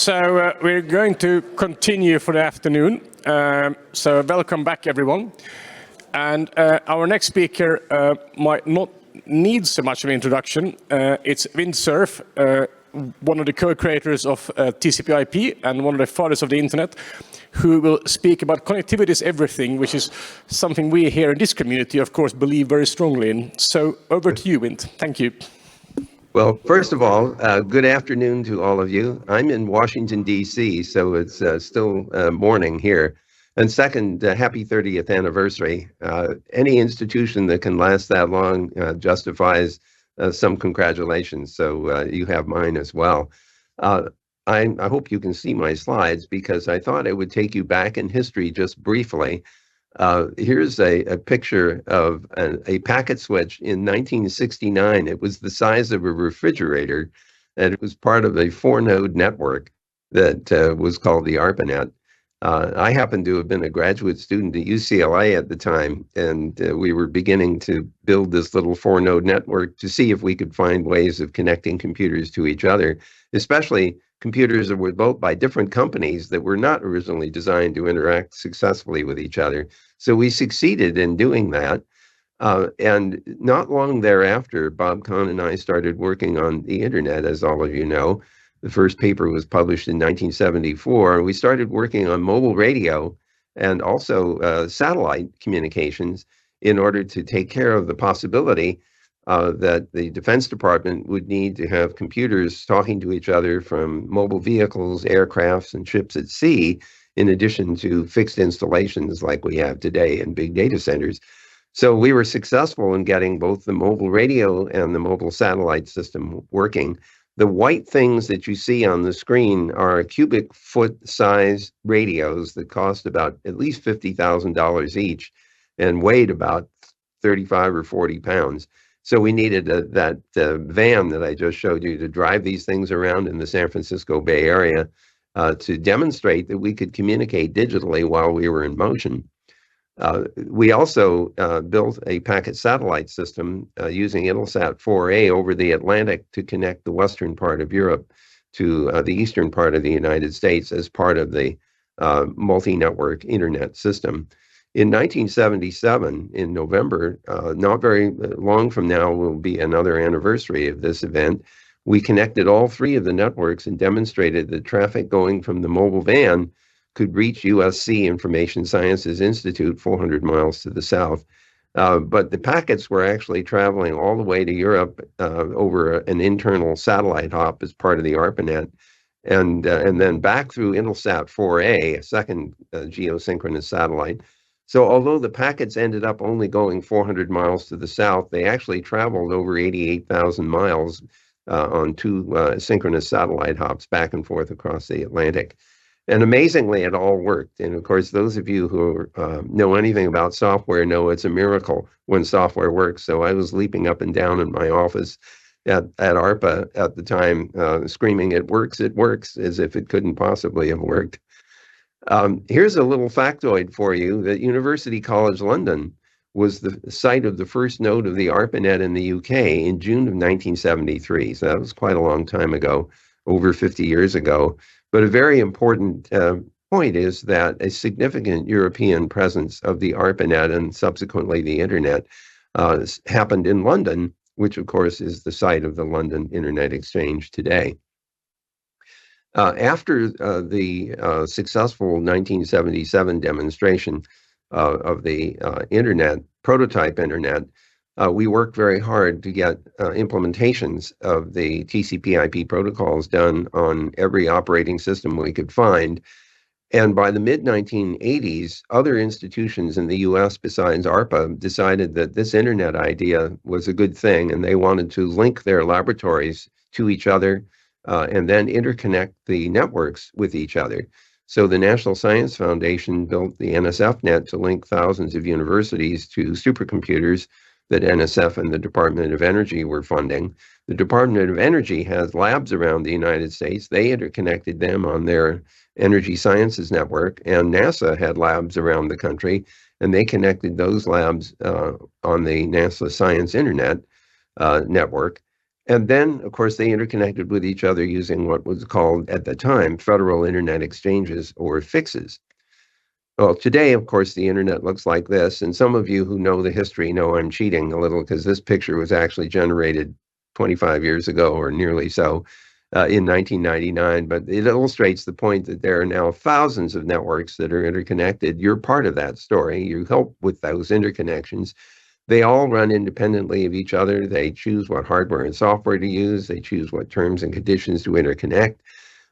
We're going to continue for the afternoon. So welcome back, everyone. And our next speaker might not need so much of an introduction. It's Vint Cerf, one of the co-creators of TCP/IP and one of the fathers of the internet, who will speak about connectivity is everything, which is something we here in this community, of course, believe very strongly in. So over to you, Vint. Thank you. Well, first of all, good afternoon to all of you. I'm in Washington, D.C., so it's still morning here. And second, happy 30th anniversary. Any institution that can last that long justifies some congratulations, so you have mine as well. I hope you can see my slides because I thought I would take you back in history just briefly. Here's a picture of a packet switch in 1969. It was the size of a refrigerator, and it was part of a 4-node network that was called the ARPANET. I happened to have been a graduate student at UCLA at the time, and we were beginning to build this little 4-node network to see if we could find ways of connecting computers to each other, especially computers that were built by different companies that were not originally designed to interact successfully with each other. So we succeeded in doing that. And not long thereafter, Bob Kahn and I started working on the internet, as all of you know. The first paper was published in 1974. We started working on mobile radio and also satellite communications in order to take care of the possibility that the Defense Department would need to have computers talking to each other from mobile vehicles, aircrafts, and ships at sea, in addition to fixed installations like we have today in big data centers. So we were successful in getting both the mobile radio and the mobile satellite system working. The white things that you see on the screen are cubic foot size radios that cost about at least $50,000 each and weighed about 35 or 40 pounds. So we needed that van that I just showed you to drive these things around in the San Francisco Bay Area to demonstrate that we could communicate digitally while we were in motion. We also built a packet satellite system using Intelsat 4A over the Atlantic to connect the western part of Europe to the eastern part of the United States as part of the multi-network internet system. In 1977, in November, not very long from now will be another anniversary of this event, we connected all three of the networks and demonstrated that traffic going from the mobile van could reach USC Information Sciences Institute 400 miles to the south. But the packets were actually traveling all the way to Europe over an internal satellite hop as part of the ARPANET, and then back through Intelsat 4A, a second geosynchronous satellite. So although the packets ended up only going 400 miles to the south, they actually traveled over 88,000 miles on two synchronous satellite hops back and forth across the Atlantic. And amazingly, it all worked. And of course, those of you who know anything about software know it's a miracle when software works. So I was leaping up and down in my office at ARPA at the time, screaming, it works, as if it couldn't possibly have worked. Here's a little factoid for you that University College London was the site of the first node of the ARPANET in the UK in June of 1973. So that was quite a long time ago, over 50 years ago. But a very important point is that a significant European presence of the ARPANET and subsequently the internet happened in London, which of course is the site of the London Internet Exchange today. After the successful 1977 demonstration of the internet, prototype internet, we worked very hard to get implementations of the TCP/IP protocols done on every operating system we could find. And by the mid-1980s, other institutions in the US besides ARPA decided that this internet idea was a good thing, and they wanted to link their laboratories to each other and then interconnect the networks with each other. So the National Science Foundation built the NSFnet to link thousands of universities to supercomputers that NSF and the Department of Energy were funding. The Department of Energy has labs around the United States. They interconnected them on their Energy Sciences Network, and NASA had labs around the country, and they connected those labs on the NASA Science Internet network. And then, of course, they interconnected with each other using what was called, at the time, Federal Internet Exchanges, or FIXes. Well, today, of course, the internet looks like this. And some of you who know the history know I'm cheating a little, because this picture was actually generated 25 years ago, or nearly so, in 1999. But it illustrates the point that there are now thousands of networks that are interconnected. You're part of that story. You help with those interconnections. They all run independently of each other. They choose what hardware and software to use. They choose what terms and conditions to interconnect.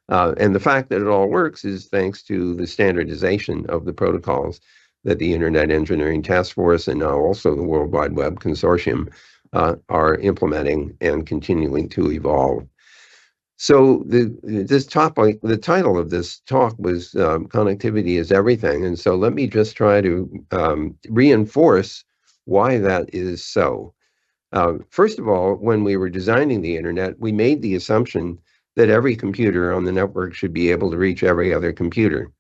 And the fact that it all works is thanks to the standardization of the protocols that the Internet Engineering Task Force, and now also the World Wide Web Consortium, are implementing and continuing to evolve. So the title of this talk was Connectivity is Everything. And so let me just try to reinforce why that is so. First of all, when we were designing the internet, we made the assumption that every computer on the network should be able to reach every other computer.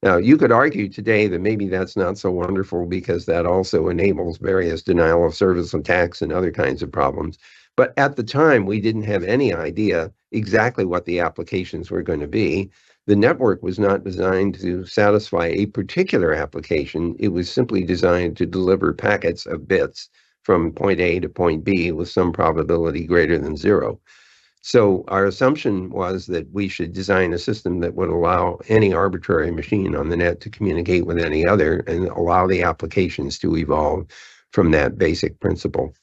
Now, you could argue today that maybe that's not so wonderful, because that also enables various denial of service attacks and other kinds of problems. But at the time, we didn't have any idea exactly what the applications were going to be. The network was not designed to satisfy a particular application. It was simply designed to deliver packets of bits from point A to point B with some probability greater than 0. So our assumption was that we should design a system that would allow any arbitrary machine on the net to communicate with any other, and allow the applications to evolve from that basic principle.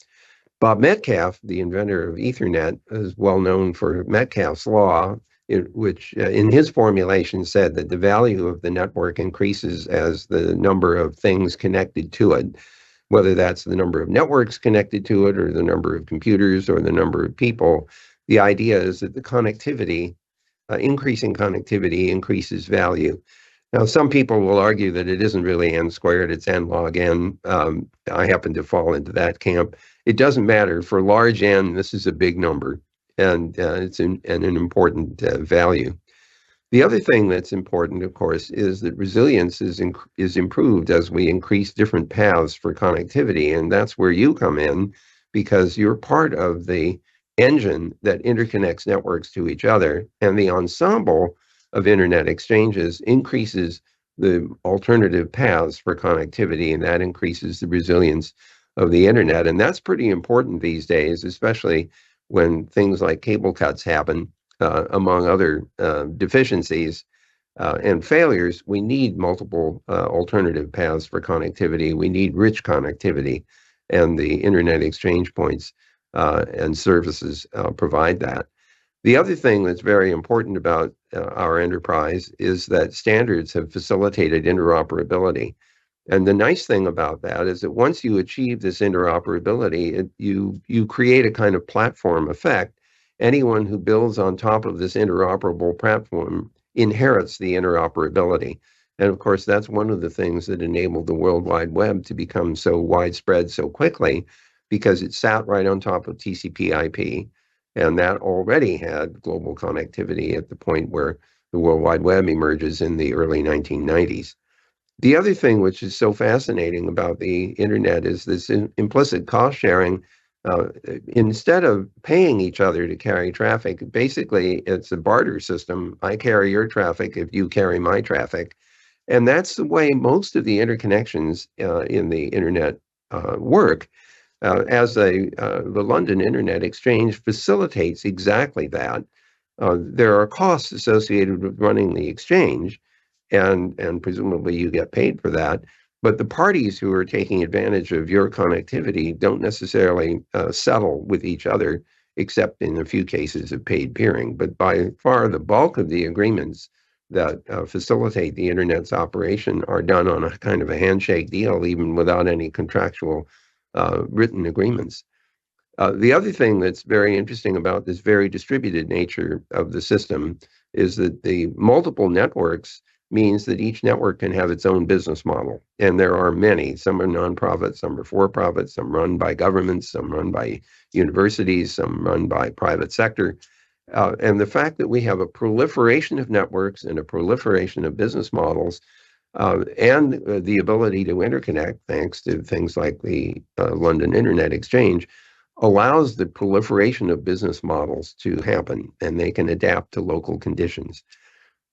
Bob Metcalfe, the inventor of Ethernet, is well known for Metcalfe's law, which in his formulation said that the value of the network increases as the number of things connected to it, whether that's the number of networks connected to it, or the number of computers, or the number of people. The idea is that the connectivity, increasing connectivity, increases value. Now, some people will argue that it isn't really n squared, it's n log n. I happen to fall into that camp. It doesn't matter. For large n, this is a big number, and it's an important value. The other thing that's important, of course, is that resilience is improved as we increase different paths for connectivity, and that's where you come in, because you're part of the engine that interconnects networks to each other, and the ensemble of internet exchanges increases the alternative paths for connectivity, and that increases the resilience of the internet. And that's pretty important these days, especially when things like cable cuts happen, among other deficiencies and failures. We need multiple alternative paths for connectivity. We need rich connectivity, and the internet exchange points and services provide that. The other thing that's very important about our enterprise is that standards have facilitated interoperability. And the nice thing about that is that once you achieve this interoperability, you create a kind of platform effect. Anyone who builds on top of this interoperable platform inherits the interoperability. And of course, that's one of the things that enabled the World Wide Web to become so widespread so quickly, because it sat right on top of TCP/IP. And that already had global connectivity at the point where the World Wide Web emerges in the early 1990s. The other thing which is so fascinating about the internet is this implicit cost sharing. Instead of paying each other to carry traffic, basically it's a barter system. I carry your traffic if you carry my traffic. And that's the way most of the interconnections in the internet work. The London Internet Exchange facilitates exactly that. There are costs associated with running the exchange, and presumably you get paid for that. But the parties who are taking advantage of your connectivity don't necessarily settle with each other, except in a few cases of paid peering. But by far, the bulk of the agreements that facilitate the internet's operation are done on a kind of a handshake deal, even without any contractual written agreements. The other thing that's very interesting about this very distributed nature of the system is that the multiple networks means that each network can have its own business model. And there are many. Some are nonprofit, some are for-profit, some run by governments, some run by universities, some run by private sector. And the fact that we have a proliferation of networks and a proliferation of business models, and the ability to interconnect, thanks to things like the London Internet Exchange, allows the proliferation of business models to happen, and they can adapt to local conditions.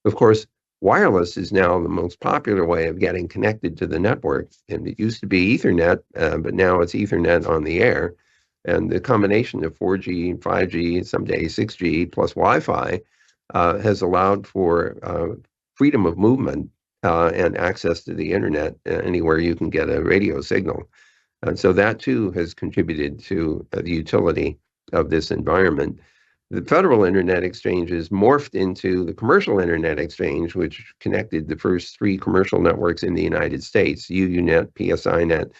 Of course, wireless is now the most popular way of getting connected to the network. And it used to be Ethernet, but now it's Ethernet on the air. And the combination of 4G, 5G, someday 6G plus Wi-Fi has allowed for freedom of movement and access to the internet anywhere you can get a radio signal. And so that too has contributed to the utility of this environment. The Federal Internet Exchanges morphed into the Commercial Internet Exchange, which connected the first three commercial networks in the United States, UUNet, PSINet,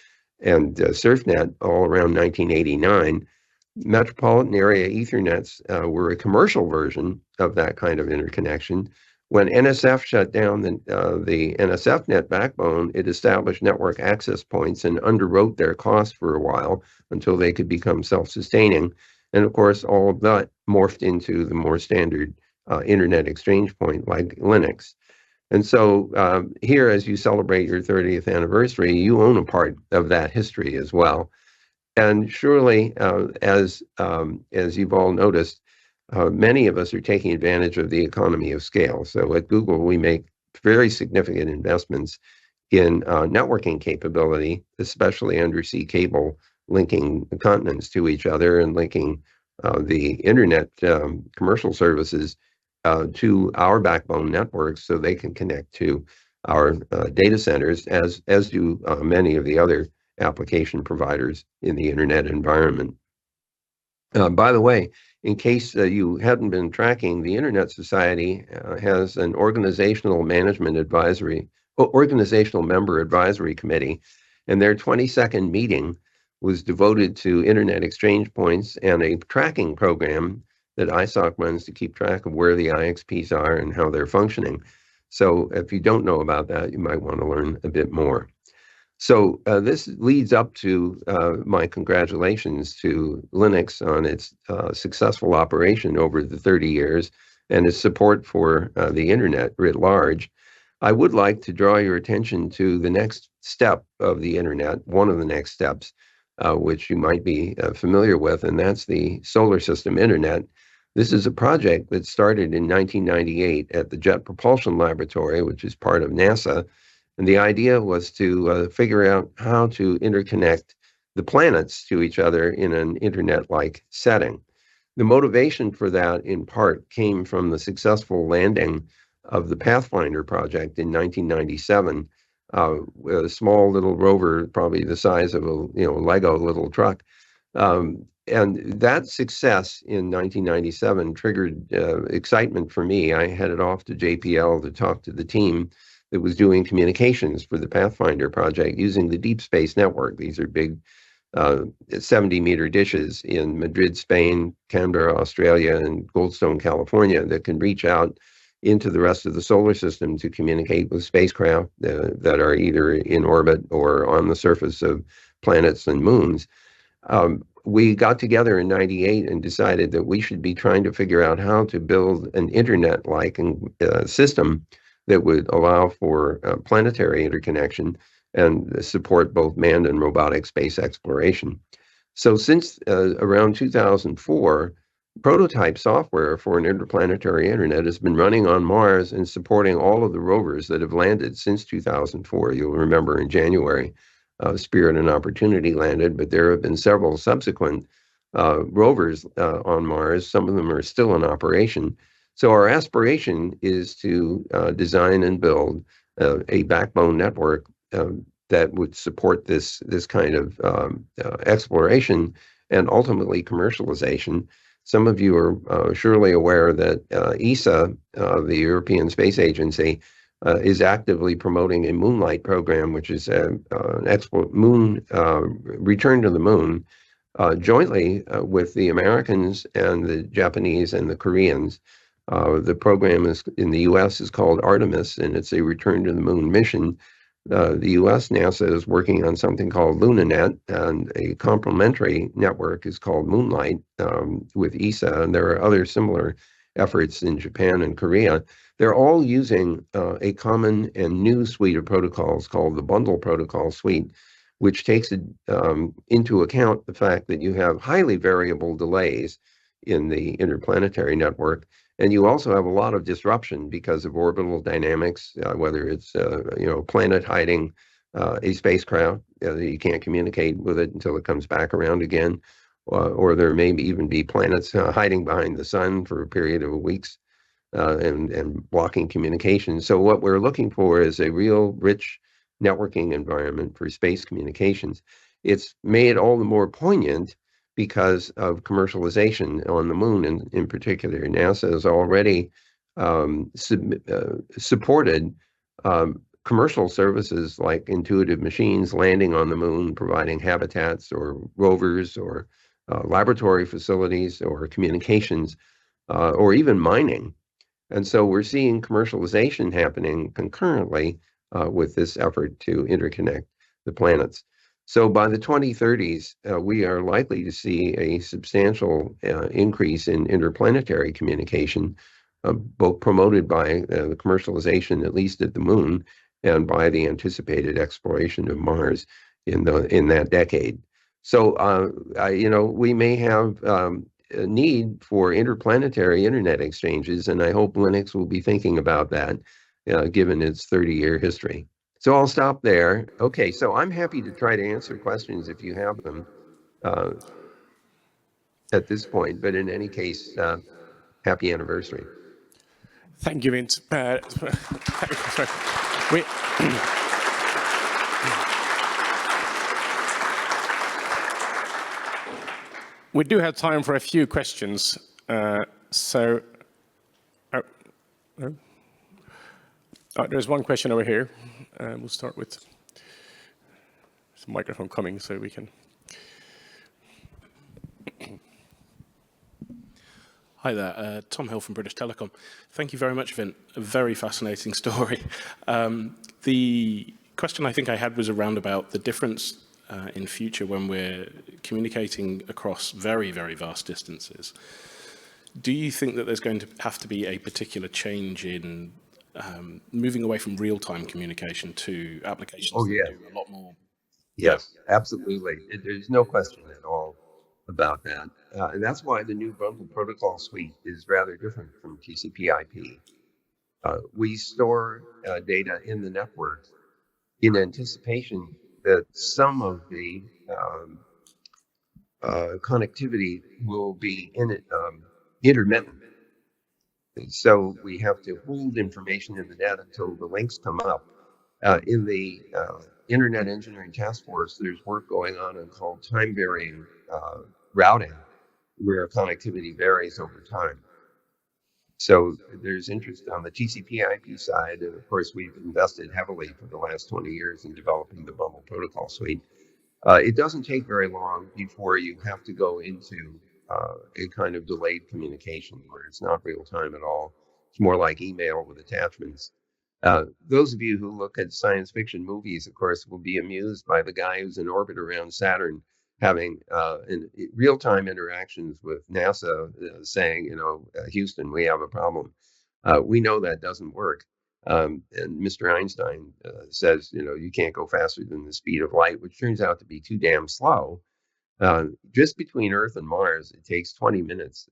and SurfNet, all around 1989. Metropolitan area Ethernets were a commercial version of that kind of interconnection. When NSF shut down the NSFnet backbone, it established network access points and underwrote their cost for a while until they could become self-sustaining. And of course, all of that morphed into the more standard internet exchange point like LINX. And so here, as you celebrate your 30th anniversary, you own a part of that history as well. And surely, as you've all noticed, many of us are taking advantage of the economy of scale. So at Google, we make very significant investments in networking capability, especially undersea cable, linking continents to each other and linking the internet commercial services to our backbone networks so they can connect to our data centers, as do many of the other application providers in the internet environment. By the way, in case you hadn't been tracking, the Internet Society has an organizational member advisory committee, and their 22nd meeting was devoted to internet exchange points and a tracking program that ISOC runs to keep track of where the IXPs are and how they're functioning. So if you don't know about that, you might want to learn a bit more. So this leads up to my congratulations to LINX on its successful operation over the 30 years and its support for the internet writ large. I would like to draw your attention to the next step of the internet, one of the next steps, which you might be familiar with, and that's the solar system internet. This is a project that started in 1998 at the Jet Propulsion Laboratory, which is part of NASA. And the idea was to figure out how to interconnect the planets to each other in an internet-like setting. The motivation for that, in part, came from the successful landing of the Pathfinder project in 1997, with a small little rover, probably the size of a Lego little truck. And that success in 1997 triggered excitement for me. I headed off to JPL to talk to the team that was doing communications for the Pathfinder project using the Deep Space Network. These are big 70-meter dishes in Madrid, Spain, Canberra, Australia, and Goldstone, California, that can reach out into the rest of the solar system to communicate with spacecraft that are either in orbit or on the surface of planets and moons. We got together in '98 and decided that we should be trying to figure out how to build an internet-like system that would allow for planetary interconnection and support both manned and robotic space exploration. So since around 2004, prototype software for an interplanetary internet has been running on Mars and supporting all of the rovers that have landed since 2004. You'll remember in January, Spirit and Opportunity landed, but there have been several subsequent rovers on Mars. Some of them are still in operation. So our aspiration is to design and build a backbone network that would support this kind of exploration and ultimately commercialization. Some of you are surely aware that ESA, the European Space Agency, is actively promoting a Moonlight program, which is an return to the moon, jointly with the Americans and the Japanese and the Koreans. The program is in the U.S. is called Artemis, and it's a return to the moon mission. The U.S. NASA is working on something called LunaNet, and a complementary network is called Moonlight with ESA, and there are other similar efforts in Japan and Korea. They're all using a common and new suite of protocols called the Bundle Protocol Suite, which takes into account the fact that you have highly variable delays in the interplanetary network. And you also have a lot of disruption because of orbital dynamics, whether it's planet hiding a spacecraft, you can't communicate with it until it comes back around again, or there may even be planets hiding behind the sun for a period of weeks and blocking communication. So what we're looking for is a real rich networking environment for space communications. It's made all the more poignant because of commercialization on the moon in particular. NASA has already supported commercial services like intuitive machines landing on the moon, providing habitats or rovers or laboratory facilities or communications or even mining. And so we're seeing commercialization happening concurrently with this effort to interconnect the planets. So by the 2030s, we are likely to see a substantial increase in interplanetary communication, both promoted by the commercialization, at least at the moon, and by the anticipated exploration of Mars in that decade. So, we may have a need for interplanetary internet exchanges, and I hope LINX will be thinking about that, given its 30-year history. So I'll stop there. Okay, so I'm happy to try to answer questions if you have them at this point, but in any case, happy anniversary. Thank you, Vint. We do have time for a few questions. There's one question over here. We'll start with the microphone coming so we can. Hi there, Tom Hill from British Telecom. Thank you very much, Vint. A very fascinating story. The question I think I had was around about the difference in future when we're communicating across very, very vast distances. Do you think that there's going to have to be a particular change in moving away from real-time communication to applications that do a lot more? Yes, absolutely. There's no question at all about that. And that's why the new bundle protocol suite is rather different from TCP/IP. We store data in the network in anticipation that some of the connectivity will be intermittent. So we have to hold information in the net until the links come up. In the Internet Engineering Task Force, there's work going on called time-varying routing, where connectivity varies over time. So there's interest on the TCP/IP side, and of course we've invested heavily for the last 20 years in developing the bundle protocol suite. It doesn't take very long before you have to go into a kind of delayed communication where it's not real time at all. It's more like email with attachments. Those of you who look at science fiction movies, of course, will be amused by the guy who's in orbit around Saturn having real-time interactions with NASA saying, Houston, we have a problem. We know that doesn't work. And Mr. Einstein says, you can't go faster than the speed of light, which turns out to be too damn slow. Just between Earth and Mars, it takes 20 minutes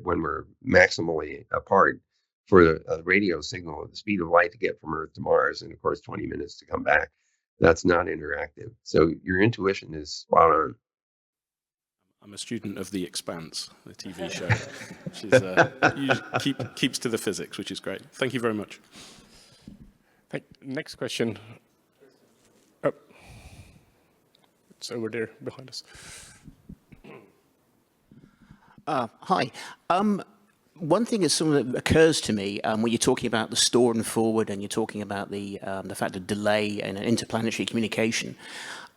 when we're maximally apart for a radio signal at the speed of light to get from Earth to Mars, and of course 20 minutes to come back. That's not interactive. So your intuition is spot on. I'm a student of The Expanse, the TV show, which is, keeps to the physics, which is great. Thank you very much. Next question. Oh. It's over there behind us. Hi. One thing is something that occurs to me when you're talking about the store and forward, and you're talking about the fact of delay and interplanetary communication.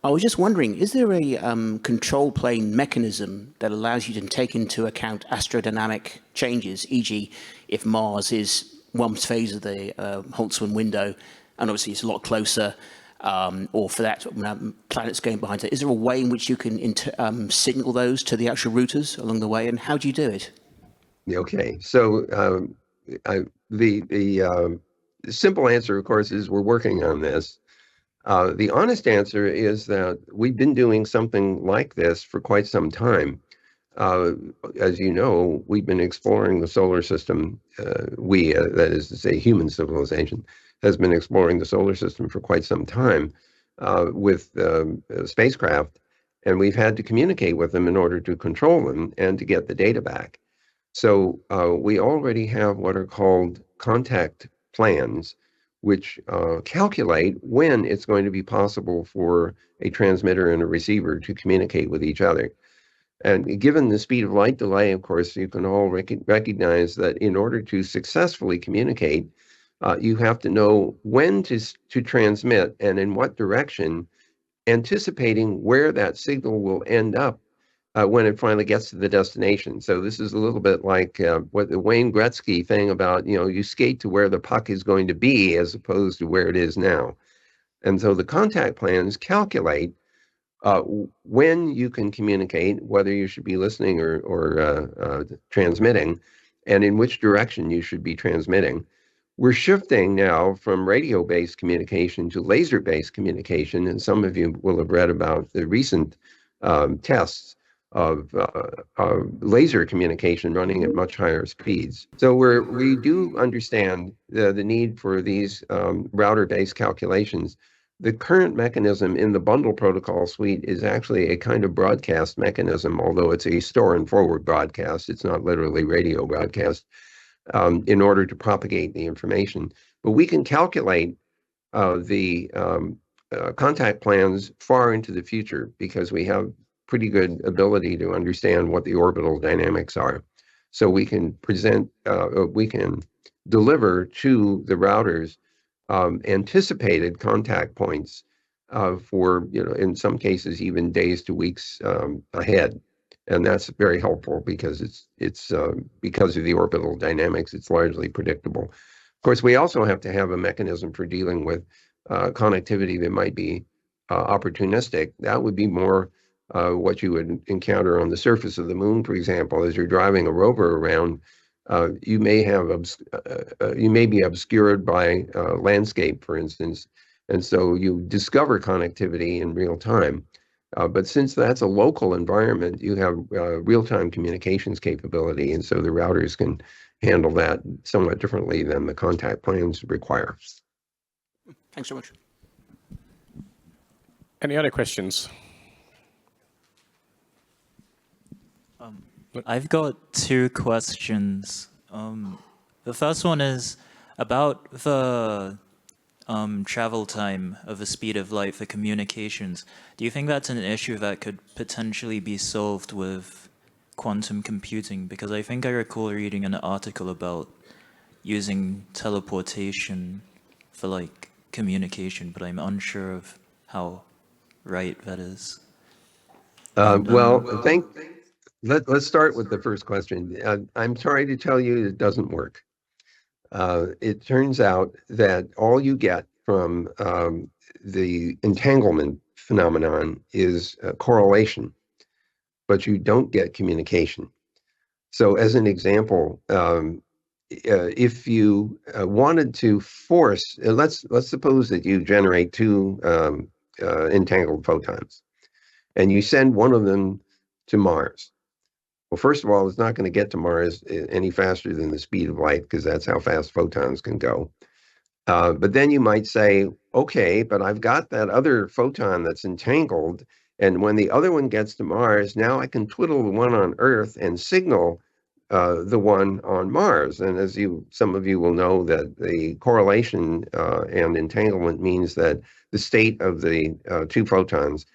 I was just wondering, is there a control plane mechanism that allows you to take into account astrodynamic changes, e.g., if Mars is one phase of the Holtzman window, and obviously it's a lot closer, or for that planets going behind it? Is there a way in which you can signal those to the actual routers along the way, and how do you do it? Okay, so the simple answer, of course, is we're working on this. The honest answer is that we've been doing something like this for quite some time. Uh, as you know, we've been exploring the solar system. That is to say, human civilization, has been exploring the solar system for quite some time with spacecraft, and we've had to communicate with them in order to control them and to get the data back. So we already have what are called contact plans, which calculate when it's going to be possible for a transmitter and a receiver to communicate with each other. And given the speed of light delay, of course, you can all recognize that in order to successfully communicate, you have to know when to transmit and in what direction, anticipating where that signal will end up when it finally gets to the destination. So this is a little bit like what the Wayne Gretzky thing about, you skate to where the puck is going to be as opposed to where it is now. And so the contact plans calculate uh, when you can communicate, whether you should be listening or transmitting, and in which direction you should be transmitting. We're shifting now from radio-based communication to laser-based communication, and some of you will have read about the recent tests of laser communication running at much higher speeds. So we do understand the need for these router-based calculations. The current mechanism in the bundle protocol suite is actually a kind of broadcast mechanism, although it's a store and forward broadcast. It's not literally radio broadcast in order to propagate the information. But we can calculate the contact plans far into the future because we have pretty good ability to understand what the orbital dynamics are. So we can we can deliver to the routers anticipated contact points for, in some cases, even days to weeks ahead. And that's very helpful because it's because of the orbital dynamics, it's largely predictable. Of course, we also have to have a mechanism for dealing with connectivity that might be opportunistic. That would be more what you would encounter on the surface of the moon, for example, as you're driving a rover around. You may be obscured by landscape, for instance, and so you discover connectivity in real time. But since that's a local environment, you have real-time communications capability, and so the routers can handle that somewhat differently than the contact plans require. Thanks so much. Any other questions? I've got two questions. The first one is about the travel time of the speed of light for communications. Do you think that's an issue that could potentially be solved with quantum computing? Because I think I recall reading an article about using teleportation for like communication, but I'm unsure of how right that is. Let's start with the first question. I'm sorry to tell you it doesn't work. It turns out that all you get from the entanglement phenomenon is correlation, but you don't get communication. So as an example, if you wanted to force, let's suppose that you generate two entangled photons, and you send one of them to Mars. Well, first of all, it's not going to get to Mars any faster than the speed of light because that's how fast photons can go. But then you might say, okay, but I've got that other photon that's entangled, and when the other one gets to Mars, now I can twiddle the one on Earth and signal the one on Mars. And as some of you will know, that the correlation and entanglement means that the state of the two photons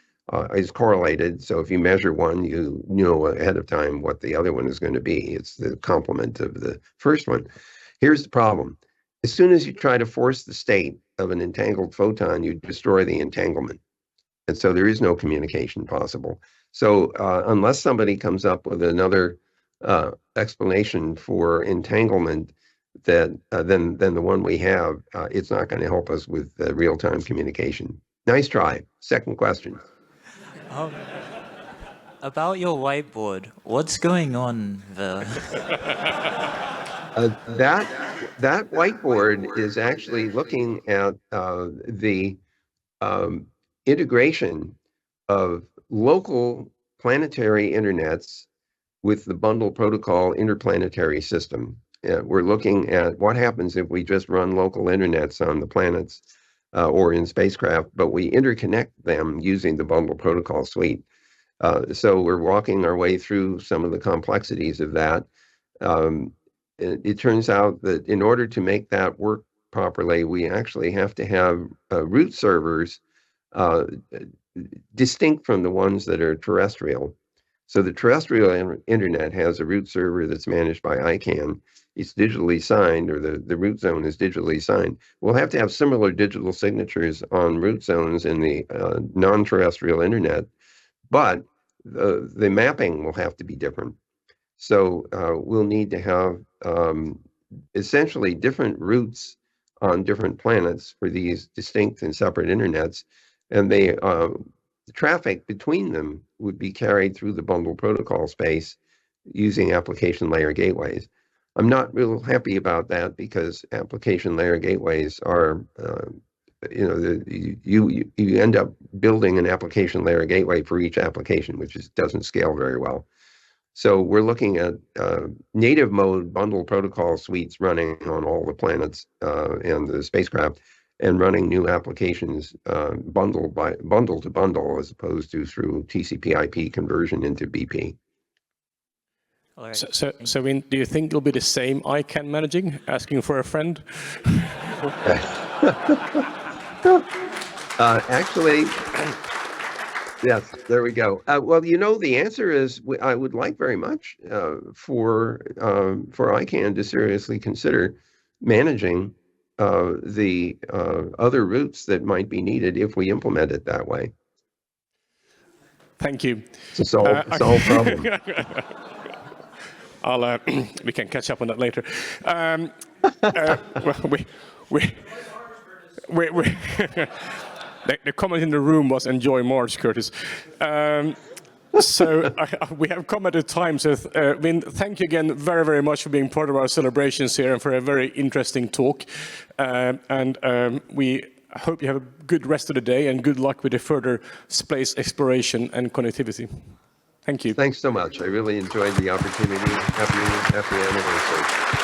is correlated. So if you measure one, you know ahead of time what the other one is going to be. It's the complement of the first one. Here's the problem. As soon as you try to force the state of an entangled photon, you destroy the entanglement. And so there is no communication possible. So unless somebody comes up with another explanation for entanglement than the one we have, it's not going to help us with real-time communication. Nice try. Second question. About your whiteboard, what's going on there? That whiteboard is actually looking at the integration of local planetary internets with the bundle protocol interplanetary system. We're looking at what happens if we just run local internets on the planets or in spacecraft, but we interconnect them using the bundle protocol suite. So we're walking our way through some of the complexities of that. It turns out that in order to make that work properly, we actually have to have root servers distinct from the ones that are terrestrial. So the terrestrial internet has a root server that's managed by ICANN. It's digitally signed, or the root zone is digitally signed. We'll have to have similar digital signatures on root zones in the non-terrestrial internet, but the mapping will have to be different. So we'll need to have essentially different routes on different planets for these distinct and separate internets, and the traffic between them would be carried through the bundle protocol space using application layer gateways. I'm not real happy about that because application layer gateways are, you end up building an application layer gateway for each application, which doesn't scale very well. So we're looking at native mode bundle protocol suites running on all the planets and the spacecraft, and running new applications bundle to bundle, as opposed to through TCP/IP conversion into BP. All right. So Vint, do you think it'll be the same ICANN managing, asking for a friend? Actually, yes, there we go. Well, the answer is I would like very much for ICANN to seriously consider managing the other routes that might be needed if we implement it that way. Thank you. To solve problem. We can catch up on that later. The comment in the room was enjoy Mars, Curtis. So we have come at a time. So Vint, thank you again very, very much for being part of our celebrations here and for a very interesting talk. We hope you have a good rest of the day and good luck with the further space exploration and connectivity. Thank you. Thanks so much. I really enjoyed the opportunity. Happy anniversary.